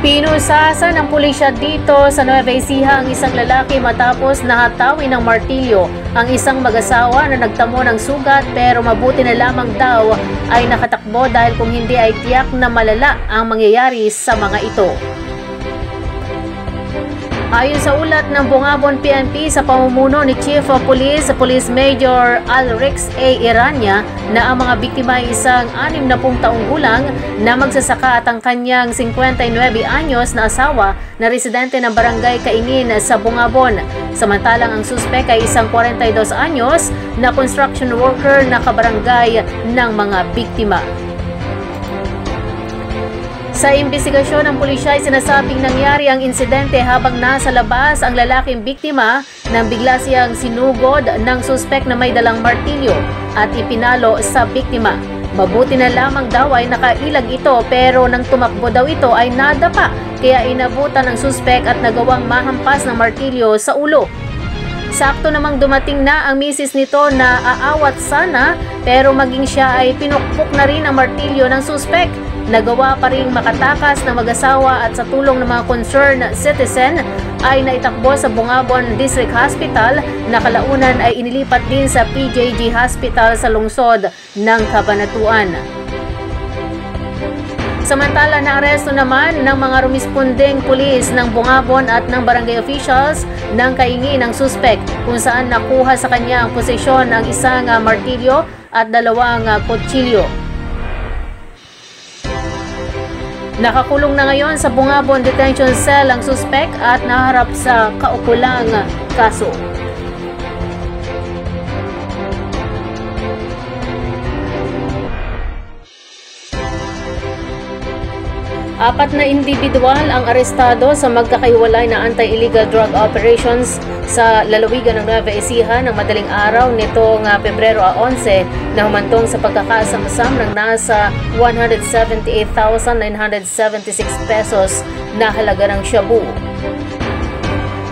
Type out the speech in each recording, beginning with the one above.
Pinusasan ng pulisya dito sa Nueva Ecija ang isang lalaki matapos nahatawin ng martilyo ang isang mag-asawa na nagtamo ng sugat, pero mabuti na lamang daw ay nakatakbo dahil kung hindi ay tiyak na malala ang mangyayari sa mga ito. Ayon sa ulat ng Bungabon PNP sa pamumuno ni Chief of Police, Police Major Alrix A. Irania, na ang mga biktima ay isang 60 taong gulang na magsasaka at ang kanyang 59 anyos na asawa na residente ng barangay Kaingin sa Bungabon. Samantalang ang suspek ay isang 42 anyos na construction worker na kabarangay ng mga biktima. Sa imbestigasyon ng pulisya ay sinasabing nangyari ang insidente habang nasa labas ang lalaking biktima nang bigla siyang sinugod ng suspek na may dalang martilyo at ipinalo sa biktima. Mabuti na lamang daw ay nakailag ito, pero nang tumakbo daw ito ay nadapa, kaya inabutan ng suspek at nagawang mahampas ng martilyo sa ulo. Sakto namang dumating na ang misis nito na aawat sana, pero maging siya ay pinukpok na rin ang martilyo ng suspek. Nagawa pa ring makatakas ng mag-asawa at sa tulong ng mga concerned citizen ay naitakbo sa Bungabon District Hospital, na kalaunan ay inilipat din sa PJG Hospital sa lungsod ng Cabanatuan. Samantala, naaresto naman ng mga rumispondeng pulis ng Bungabon at ng barangay officials ng Kaingin ng suspek, kung saan nakuha sa kanya ang posisyon ng isang martilyo at 2 kutsilyo. Nakakulong na ngayon sa Bungabon Detention Cell ang suspek at naharap sa kaukulang kaso. Apat na individual ang arestado sa magkakahiwalay na anti-illegal drug operations sa lalawigan ng Nueva Ecija ng madaling araw nitong Pebrero 11, na humantong sa pagkakasamsam ng nasa 178,976 pesos na halaga ng shabu.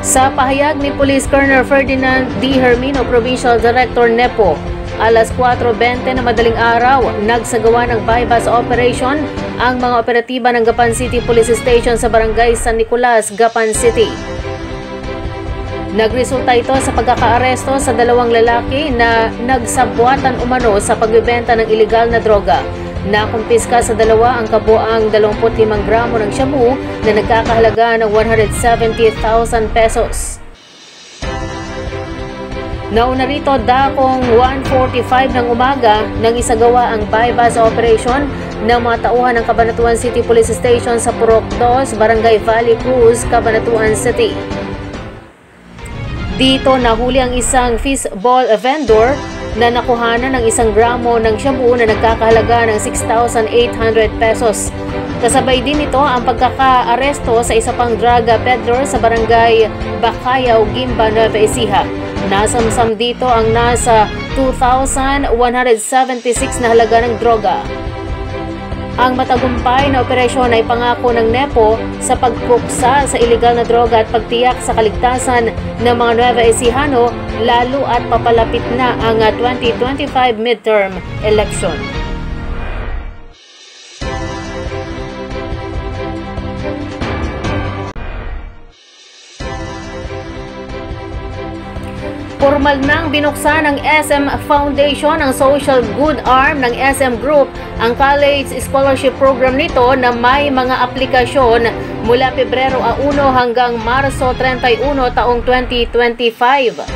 Sa pahayag ni Police Colonel Ferdinand D. Hermino, Provincial Director NEPO, alas 4:20 na madaling araw, nagsagawa ng bypass operation ang mga operatiba ng Gapan City Police Station sa Barangay San Nicolas, Gapan City. Nagresulta ito sa pagkakaaresto sa 2 lalaki na nagsabwatan umano sa pagbebenta ng ilegal na droga. Nakumpiska sa 2 ang kabuang 25 gramo ng shabu na nagkakahalaga ng 170,000 pesos. Nauna rito dakong 1:45 ng umaga nang isagawa ang bypass operation ng mga tauhan ng Cabanatuan City Police Station sa Purok 2, Barangay Valley Cruz, Cabanatuan City. Dito nahuli ang isang fishball vendor na nakuhanan ng 1 gramo ng shabu na nagkakahalaga ng 6,800 pesos. Kasabay din ito ang pagkaka-aresto sa isa pang drug peddler sa Barangay Bakayaw, Gimba, Nueva Ecija. Nasamsam dito ang nasa 2,176 na halaga ng droga. Ang matagumpay na operasyon ay pangako ng NEPO sa pagpuksa sa ilegal na droga at pagtiyak sa kaligtasan ng mga Nueva Ecijano, lalo at papalapit na ang 2025 midterm election. Formal nang binuksan ng SM Foundation, ang social good arm ng SM Group, ang college scholarship program nito na may mga aplikasyon mula Pebrero 1 hanggang Marso 31 taong 2025.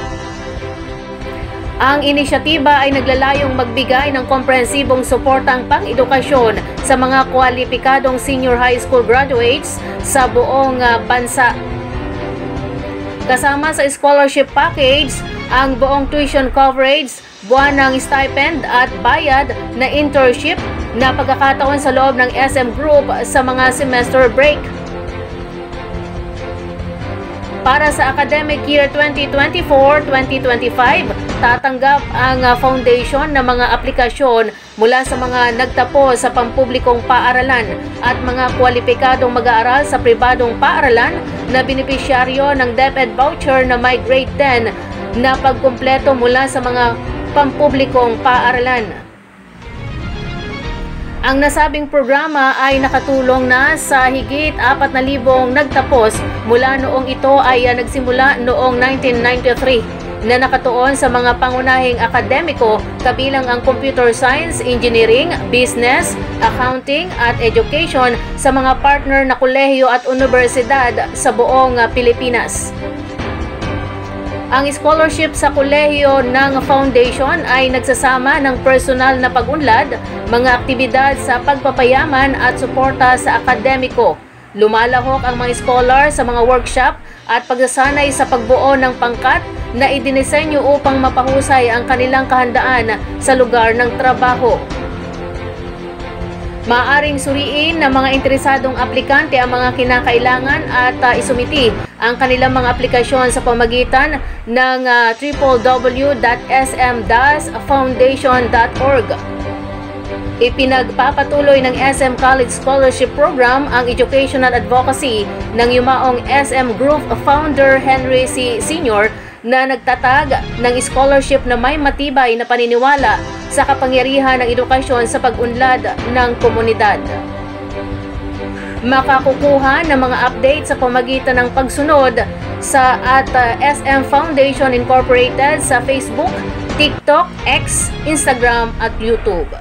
Ang inisyatiba ay naglalayong magbigay ng komprehensibong suportang pang-edukasyon sa mga kwalipikadong senior high school graduates sa buong bansa. Kasama sa scholarship package ang buong tuition coverage, buwan ng stipend at bayad na internship na pagkakataon sa loob ng SM Group sa mga semester break. Para sa academic year 2024-2025, tatanggap ang foundation ng mga aplikasyon mula sa mga nagtapos sa pampublikong paaralan at mga kwalipikadong mag-aaral sa pribadong paaralan na benepisyaryo ng DepEd voucher na may grade 10 na pagkumpleto mula sa mga pampublikong paaralan. Ang nasabing programa ay nakatulong na sa higit 4,000 nagtapos mula noong ito ay nagsimula noong 1993 na nakatuon sa mga pangunahing akademiko kabilang ang computer science, engineering, business, accounting at education sa mga partner na kolehiyo at universidad sa buong Pilipinas. Ang scholarship sa kolehiyo ng foundation ay nagsasama ng personal na pag-unlad, mga aktibidad sa pagpapayaman at suporta sa akademiko. Lumalahok ang mga scholar sa mga workshop at pagsasanay sa pagbuo ng pangkat na idinisenyo upang mapahusay ang kanilang kahandaan sa lugar ng trabaho. Maaaring suriin ng mga interesadong aplikante ang mga kinakailangan at isumiti ang kanilang mga aplikasyon sa pamagitan ng www.sm-foundation.org. Ipinagpapatuloy ng SM College Scholarship Program ang educational advocacy ng yumaong SM Group founder Henry C. Sr. na nagtatag ng scholarship na may matibay na paniniwala sa kapangyarihan ng edukasyon sa pag-unlad ng komunidad. Makakukuha ng mga update sa pamagitan ng pagsunod sa SM Foundation Incorporated sa Facebook, TikTok, X, Instagram at YouTube.